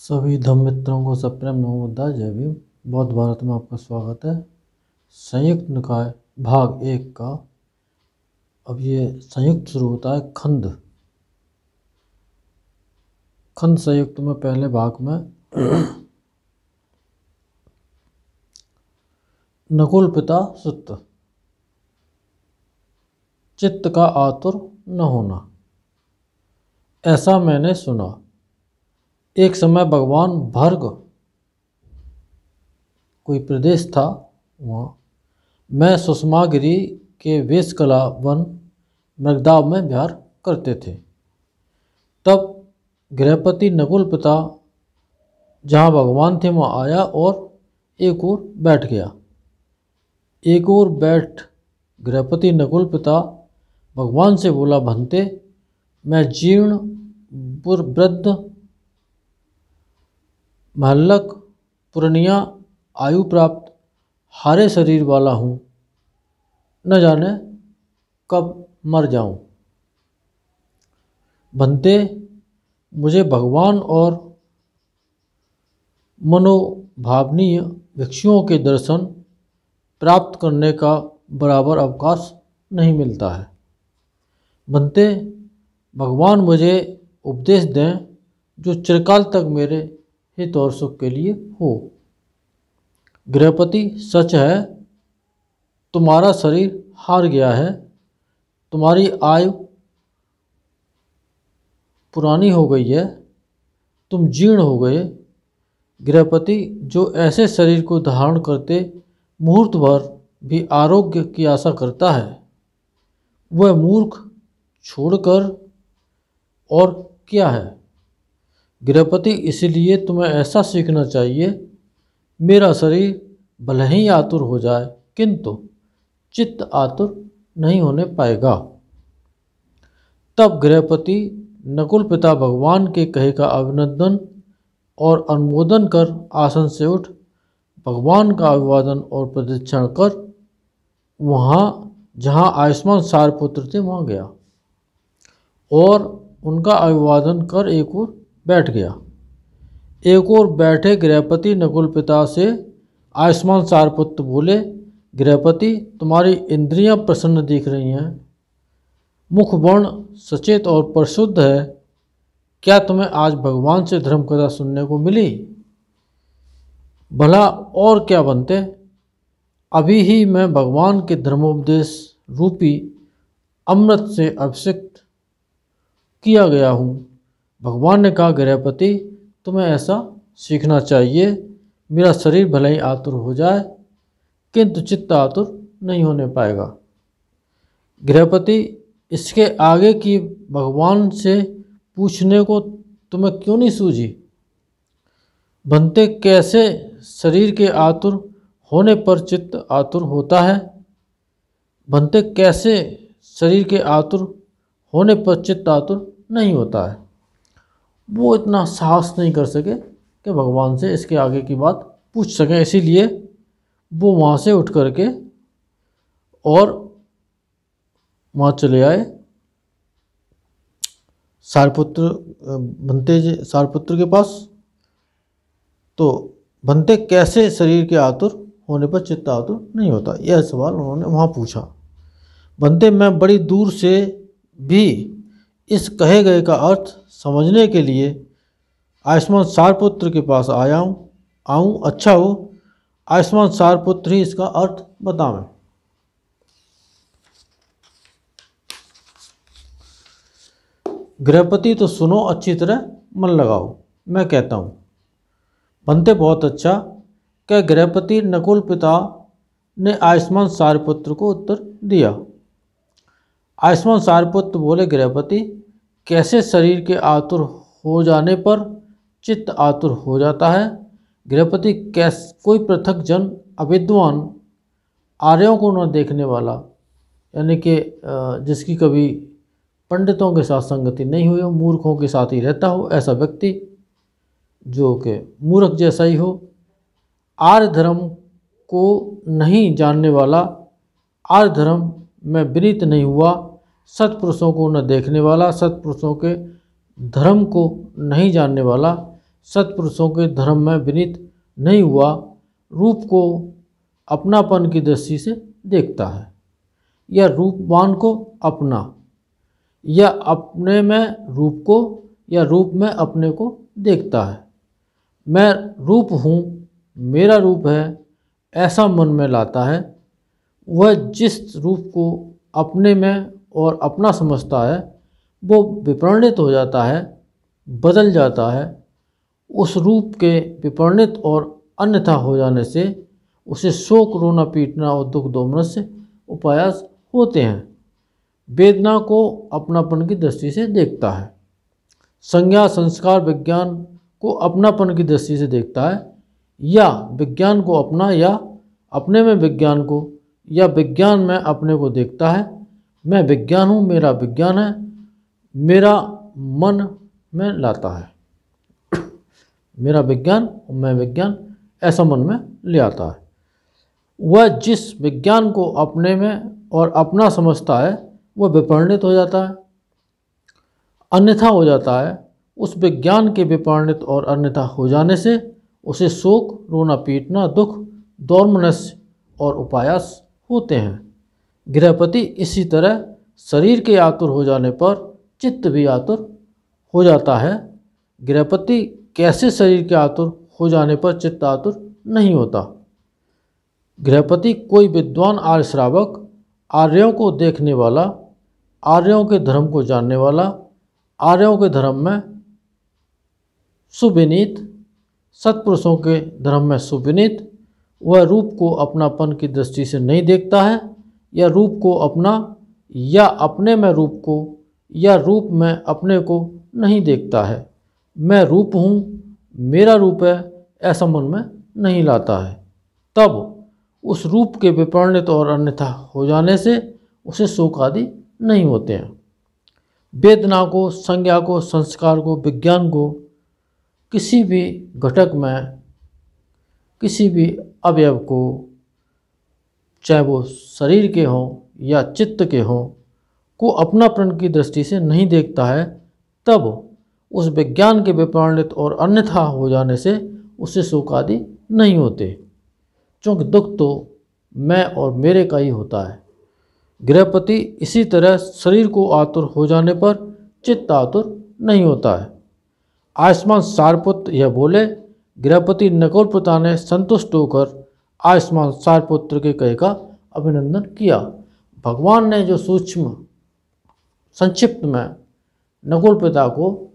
सभी धम्म मित्रों को सप्रेम नमो बुद्धाय जय भीम। बौद्ध भारत में आपका स्वागत है। संयुक्त निकाय भाग 1 का अब ये संयुक्त शुरू होता है। खंड संयुक्त में पहले भाग में नकुल पिता सुत्त, चित्त का आतुर न होना। ऐसा मैंने सुना, एक समय भगवान भर्ग, कोई प्रदेश था वहाँ, मैं सुषमागिरी के वेशकला वन मृगदाव में विहार करते थे। तब गृहपति नकुल पिता जहाँ भगवान थे वहाँ आया और एक ओर बैठ गया। एक ओर बैठ गृहपति नकुल पिता भगवान से बोला, भंते, मैं जीर्ण वृद्ध महल्लक पुरनिया आयु प्राप्त हारे शरीर वाला हूँ, न जाने कब मर जाऊँ। भंते, मुझे भगवान और मनोभावनीय भिक्षुओं के दर्शन प्राप्त करने का बराबर अवकाश नहीं मिलता है। भंते, भगवान मुझे उपदेश दें जो चिरकाल तक मेरे हित और सुख के लिए हो। गृहपति, सच है, तुम्हारा शरीर हार गया है, तुम्हारी आयु पुरानी हो गई है, तुम जीर्ण हो गए। गृहपति, जो ऐसे शरीर को धारण करते मुहूर्त भर भी आरोग्य की आशा करता है, वह मूर्ख छोड़कर और क्या है। गृहपति, इसलिए तुम्हें ऐसा सीखना चाहिए, मेरा शरीर भले ही आतुर हो जाए किंतु चित्त आतुर नहीं होने पाएगा। तब गृहपति नकुल पिता भगवान के कहे का अभिनंदन और अनुमोदन कर आसन से उठ भगवान का अभिवादन और प्रदक्षिण कर वहाँ जहाँ आयुष्मान सारपुत्र थे वहाँ गया और उनका अभिवादन कर एक ओर बैठ गया। एक ओर बैठे गृहपति नकुल पिता से आयुष्मान सारपुत्र बोले, गृहपति, तुम्हारी इंद्रियां प्रसन्न दिख रही हैं, मुख वर्ण सचेत और परिशुद्ध है, क्या तुम्हें आज भगवान से धर्म कथा सुनने को मिली? भला और क्या बनते, अभी ही मैं भगवान के धर्मोपदेश रूपी अमृत से अभिषिक्त किया गया हूँ। भगवान ने कहा, गृहपति, तुम्हें ऐसा सीखना चाहिए, मेरा शरीर भले ही आतुर हो जाए किंतु चित्त आतुर नहीं होने पाएगा। गृहपति, इसके आगे की भगवान से पूछने को तुम्हें क्यों नहीं सूझी? भंते, कैसे शरीर के आतुर होने पर चित्त आतुर होता है? भंते, कैसे शरीर के आतुर होने पर चित्त आतुर नहीं होता है? वो इतना साहस नहीं कर सके कि भगवान से इसके आगे की बात पूछ सकें, इसीलिए वो वहाँ से उठ करके और वहाँ चले आए सारपुत्र सारपुत्र के पास। तो भंते, कैसे शरीर के आतुर होने पर चित्त आतुर नहीं होता, यह सवाल उन्होंने वहाँ पूछा। भंते, मैं बड़ी दूर से भी इस कहे गए का अर्थ समझने के लिए आयुष्मान सारपुत्र के पास आऊँ। अच्छा हो आयुष्मान सारपुत्र ही इसका अर्थ बतावें। गृहपति, तो सुनो, अच्छी तरह मन लगाओ, मैं कहता हूँ। भंते, बहुत अच्छा, क्या गृहपति नकुल पिता ने आयुष्मान सारपुत्र को उत्तर दिया। आयुष्मान सारपुत्र बोले, गृहपति, कैसे शरीर के आतुर हो जाने पर चित्त आतुर हो जाता है? गृहपति, कोई पृथक जन अविद्वान आर्यों को न देखने वाला, यानी कि जिसकी कभी पंडितों के साथ संगति नहीं हुई हो, मूर्खों के साथ ही रहता हो, ऐसा व्यक्ति जो कि मूर्ख जैसा ही हो, आर्य धर्म को नहीं जानने वाला, आर्य धर्म में विनीत नहीं हुआ, सत्पुरुषों को न देखने वाला, सत्पुरुषों के धर्म को नहीं जानने वाला, सत्पुरुषों के धर्म में विनीत नहीं हुआ रूप को अपनापन की दृष्टि से देखता है, या रूपवान को अपना, या अपने में रूप को या रूप में अपने को देखता है। मैं रूप हूँ, मेरा रूप है, ऐसा मन में लाता है। वह जिस रूप को अपने में और अपना समझता है वो विपरीत हो जाता है, बदल जाता है। उस रूप के विपरीत और अन्यथा हो जाने से उसे शोक, रोना पीटना और दुख दोमनस्य उपायास होते हैं। वेदना को अपनापन की दृष्टि से देखता है। संज्ञा संस्कार विज्ञान को अपनापन की दृष्टि से देखता है, या विज्ञान को अपना, या अपने में विज्ञान को, या विज्ञान में अपने को देखता है। मैं विज्ञान हूँ, मेरा विज्ञान है, मेरा मन में लाता है। मेरा विज्ञान और मैं विज्ञान, ऐसा मन में ले आता है। वह जिस विज्ञान को अपने में और अपना समझता है वह विपरीत हो जाता है, अन्यथा हो जाता है। उस विज्ञान के विपरीत और अन्यथा हो जाने से उसे शोक, रोना पीटना, दुख, दोमनस्य और उपायास होते हैं। गृहपति इसी तरह शरीर के आतुर हो जाने पर चित्त भी आतुर हो जाता है। गृहपति कैसे शरीर के आतुर हो जाने पर चित्त आतुर नहीं होता। गृहपति कोई विद्वान आर्य श्रावक, आर्यों को देखने वाला, आर्यों के धर्म को जानने वाला, आर्यों के धर्म में सुविनीत, सत्पुरुषों के धर्म में सुविनीत, वह रूप को अपनापन की दृष्टि से नहीं देखता है, या रूप को अपना, या अपने में रूप को, या रूप में अपने को नहीं देखता है। मैं रूप हूँ, मेरा रूप है, ऐसा मन में नहीं लाता है। तब उस रूप के विपरीत और अन्यथा हो जाने से उसे शोक आदि नहीं होते हैं। वेदना को, संज्ञा को, संस्कार को, विज्ञान को, किसी भी घटक में, किसी भी अवयव को, चाहे वो शरीर के हों या चित्त के हों, को अपनापन की दृष्टि से नहीं देखता है। तब उस विज्ञान के विपरीत और अन्यथा हो जाने से उससे शोक आदि नहीं होते, क्योंकि दुख तो मैं और मेरे का ही होता है। गृहपति इसी तरह शरीर को आतुर हो जाने पर चित्त आतुर नहीं होता है। आयुष्मान सारपुत्र यह बोले। गृहपति नकुल पिता ने संतुष्ट होकर आयुष्मान सारपुत्र के कहे का अभिनंदन किया। भगवान ने जो सूक्ष्म संक्षिप्त में नकुल पिता को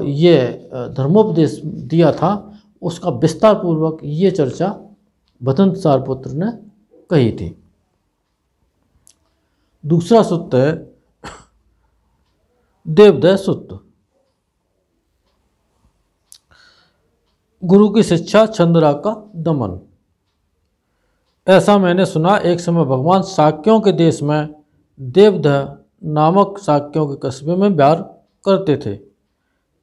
ये धर्मोपदेश दिया था, उसका विस्तार पूर्वक ये चर्चा बदंत सारपुत्र ने कही थी। दूसरा सूत्र है देवदय सूत्र। गुरु की शिक्षा, छंदराग का दमन। ऐसा मैंने सुना, एक समय भगवान शाक्यों के देश में देवदह नामक शाक्यों के कस्बे में विहार करते थे।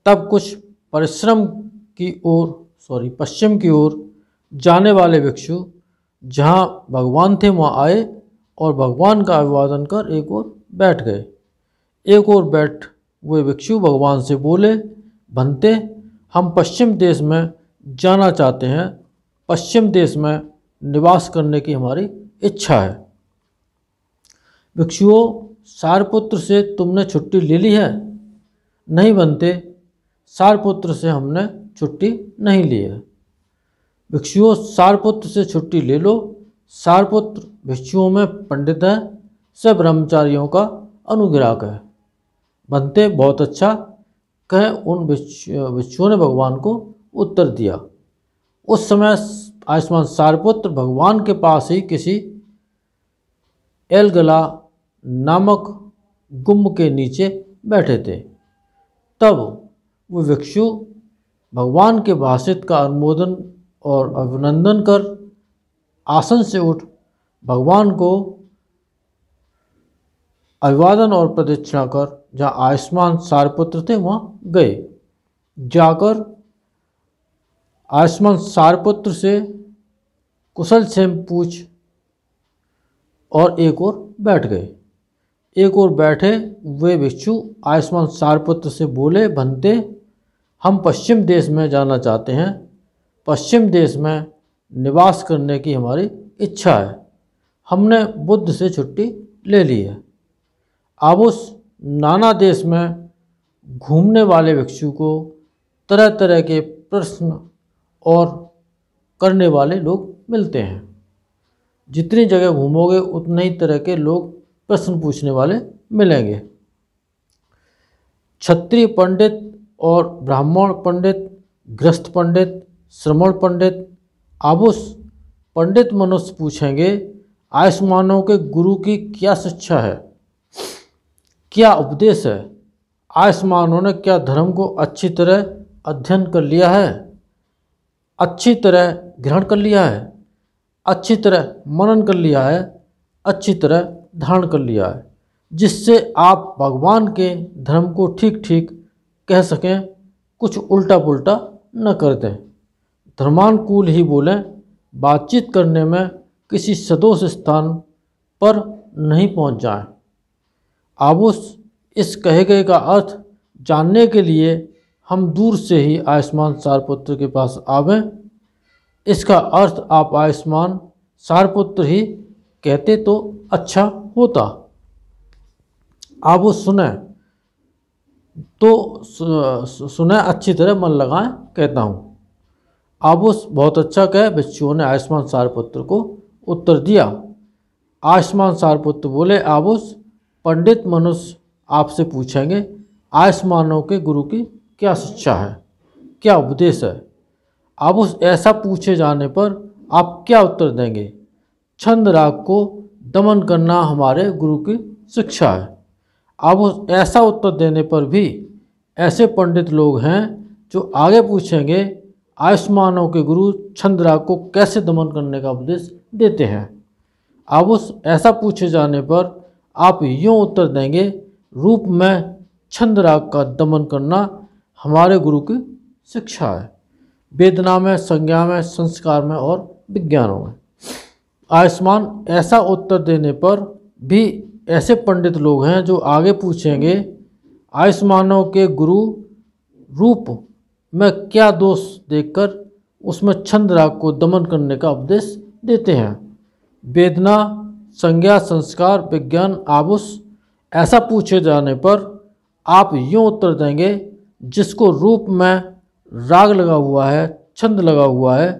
तब कुछ पश्चिम की ओर जाने वाले भिक्षु जहाँ भगवान थे वहाँ आए और भगवान का अभिवादन कर एक ओर बैठ गए। एक ओर बैठ हुए भिक्षु भगवान से बोले, भंते, हम पश्चिम देश में जाना चाहते हैं। पश्चिम देश में निवास करने की हमारी इच्छा है। भिक्षुओं, सारपुत्र से तुमने छुट्टी ले ली है? नहीं बनते, सारपुत्र से हमने छुट्टी नहीं ली है। भिक्षुओं, सारपुत्र से छुट्टी ले लो। सारपुत्र भिक्षुओं में पंडित है, सब ब्रह्मचारियों का अनुग्राहक है। बनते, बहुत अच्छा, कह उन भिक्षुओं ने भगवान को उत्तर दिया। उस समय आयुष्मान सारपुत्र भगवान के पास ही किसी एलगला नामक गुम्ब के नीचे बैठे थे। तब वो भिक्षु भगवान के भाषित का अनुमोदन और अभिनंदन कर आसन से उठ भगवान को अभिवादन और प्रदक्षिणा कर जहाँ आयुष्मान सारपुत्र थे वहाँ गए। जाकर आयुष्मान सारपुत्र से कुशल क्षेम पूछ और एक ओर बैठ गए। एक ओर बैठे वे भिक्षु आयुष्मान सारपुत्र से बोले, भंते, हम पश्चिम देश में जाना चाहते हैं। पश्चिम देश में निवास करने की हमारी इच्छा है। हमने बुद्ध से छुट्टी ले ली है। अब उस नाना देश में घूमने वाले भिक्षु को तरह तरह के प्रश्न और करने वाले लोग मिलते हैं। जितनी जगह घूमोगे उतने ही तरह के लोग प्रश्न पूछने वाले मिलेंगे। क्षत्रिय पंडित और ब्राह्मण पंडित, गृहस्थ पंडित, श्रमण पंडित, आबुस पंडित मनुष्य पूछेंगे, आयुष्मानों के गुरु की क्या शिक्षा है, क्या उपदेश है। आयुष्मानों ने क्या धर्म को अच्छी तरह अध्ययन कर लिया है, अच्छी तरह ग्रहण कर लिया है, अच्छी तरह मनन कर लिया है, अच्छी तरह धारण कर लिया है, जिससे आप भगवान के धर्म को ठीक ठीक कह सकें, कुछ उल्टा पुल्टा न कर दें, धर्मानुकूल ही बोलें, बातचीत करने में किसी सदोष स्थान पर नहीं पहुंच जाएं। आबुस इस कहे गए का अर्थ जानने के लिए हम दूर से ही आयुष्मान सारपुत्र के पास आवें। इसका अर्थ आप आयुष्मान सारपुत्र ही कहते तो अच्छा होता। आबुस सुने तो सुने, अच्छी तरह मन लगाएं कहता हूँ। आबुस बहुत अच्छा कहे। भिक्षुओं ने आयुष्मान सारपुत्र को उत्तर दिया। आयुष्मान सारपुत्र बोले, आबुस पंडित मनुष्य आपसे पूछेंगे, आयुष्मानों के गुरु की क्या शिक्षा है, क्या उपदेश है। आबुस ऐसा पूछे जाने पर आप क्या उत्तर देंगे। छंद राग को दमन करना हमारे गुरु की शिक्षा है। आबुस ऐसा उत्तर देने पर भी ऐसे पंडित लोग हैं जो आगे पूछेंगे, आयुष्मानों के गुरु छंद राग को कैसे दमन करने का उपदेश देते हैं। आबुस ऐसा पूछे जाने पर आप यूँ उत्तर देंगे, रूप में छंद राग का दमन करना हमारे गुरु की शिक्षा है, वेदना में, संज्ञा में, संस्कार में और विज्ञानों में। आयुष्मान ऐसा उत्तर देने पर भी ऐसे पंडित लोग हैं जो आगे पूछेंगे, आयुष्मानों के गुरु रूप में क्या दोष देखकर उसमें छंद राग को दमन करने का उपदेश देते हैं, वेदना, संज्ञा, संस्कार, विज्ञान। आबुस ऐसा पूछे जाने पर आप यूँ उत्तर देंगे, जिसको रूप में राग लगा हुआ है, छंद लगा हुआ है,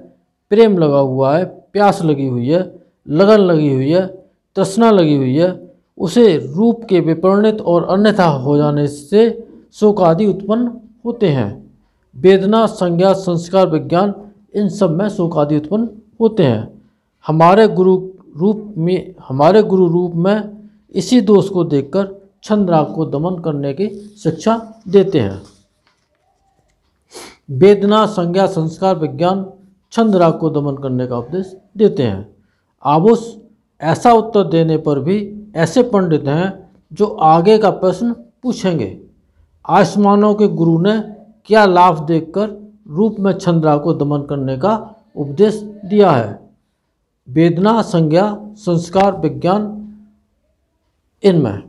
प्रेम लगा हुआ है, प्यास लगी हुई है, लगन लगी हुई है, तृष्णा लगी हुई है, उसे रूप के विपरीत और अन्यथा हो जाने से शोक आदि उत्पन्न होते हैं। वेदना, संज्ञा, संस्कार, विज्ञान, इन सब में शोक आदि उत्पन्न होते हैं। हमारे गुरु रूप में इसी दोष को देखकर छंद राग को दमन करने की शिक्षा देते हैं। वेदना, संज्ञा, संस्कार, विज्ञान छंद राग को दमन करने का उपदेश देते हैं। आबुस ऐसा उत्तर देने पर भी ऐसे पंडित हैं जो आगे का प्रश्न पूछेंगे, आयुष्मानों के गुरु ने क्या लाभ देखकर रूप में छंद राग को दमन करने का उपदेश दिया है, वेदना, संज्ञा, संस्कार, विज्ञान, इनमें।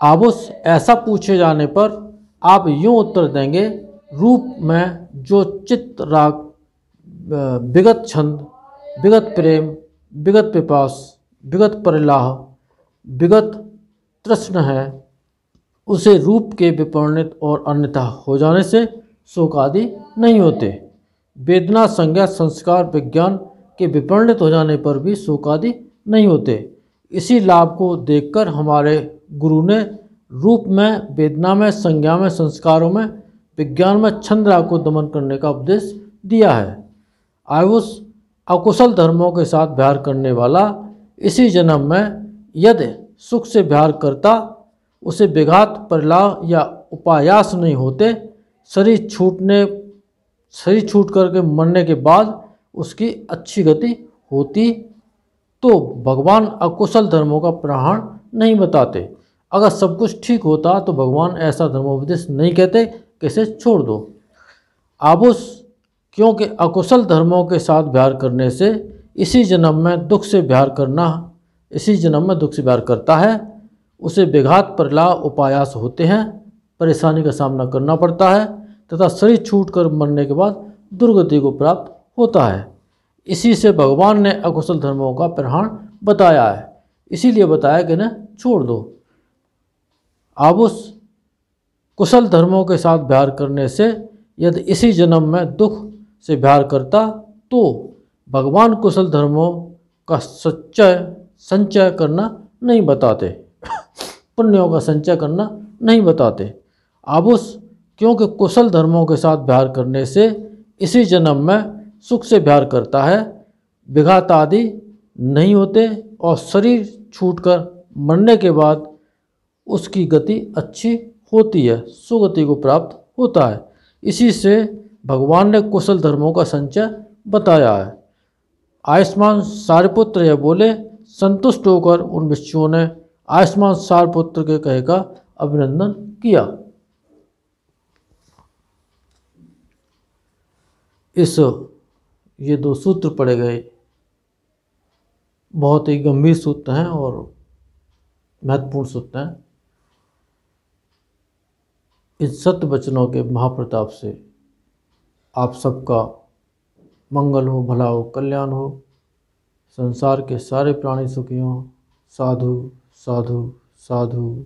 आबुस ऐसा पूछे जाने पर आप यूँ उत्तर देंगे, रूप में जो चित्त राग, विगत छंद, विगत प्रेम, विगत पिपास, विगत परिलाह, विगत तृष्ण है, उसे रूप के विपरीत और अन्यथा हो जाने से शोक आदि नहीं होते। वेदना, संज्ञा, संस्कार, विज्ञान के विपरीत हो जाने पर भी शोक आदि नहीं होते। इसी लाभ को देखकर हमारे गुरु ने रूप में, वेदना में, संज्ञा में, संस्कारों में, विज्ञान में छंद राग को दमन करने का उपदेश दिया है। आयुष अकुशल धर्मों के साथ व्यवहार करने वाला इसी जन्म में यदि सुख से व्यवहार करता, उसे विघात, परिलाह या उपायास नहीं होते। शरीर छूट करके मरने के बाद उसकी अच्छी गति होती, तो भगवान अकुशल धर्मों का प्रहार नहीं बताते। अगर सब कुछ ठीक होता तो भगवान ऐसा धर्मोपदेश नहीं कहते कि इसे छोड़ दो। आबुस क्योंकि अकुशल धर्मों के साथ व्यवहार करने से इसी जन्म में दुख से व्यवहार करता है, उसे विघात, परिलाह, उपायास होते हैं, परेशानी का सामना करना पड़ता है। तथा शरीर छूटकर मरने के बाद दुर्गति को प्राप्त होता है। इसी से भगवान ने अकुशल धर्मों का परिहार बताया है, इसीलिए बताया कि ना छोड़ दो। अब उस कुशल धर्मों के साथ व्यवहार करने से यदि इसी जन्म में दुख से व्यवहार करता तो भगवान कुशल धर्मों का संचय करना नहीं बताते, पुण्यों का संचय करना नहीं बताते। अब उस क्योंकि कुशल धर्मों के साथ व्यवहार करने से इसी जन्म में सुख से व्यवहार करता है, विघात आदि नहीं होते और शरीर छूटकर मरने के बाद उसकी गति अच्छी होती है, सुगति को प्राप्त होता है। इसी से भगवान ने कुशल धर्मों का संचय बताया है। आयुष्मान सारिपुत्र यह बोले, संतुष्ट होकर उन भिक्षुओं ने आयुष्मान सारिपुत्र के कहे का अभिनंदन किया। ये 2 सूत्र पढ़े गए, बहुत ही गंभीर सूत्र हैं और महत्वपूर्ण सूत्र हैं। इन सत्य वचनों के महाप्रताप से आप सबका मंगल हो, भला हो, कल्याण हो, संसार के सारे प्राणी सुखी हों। साधु साधु साधु।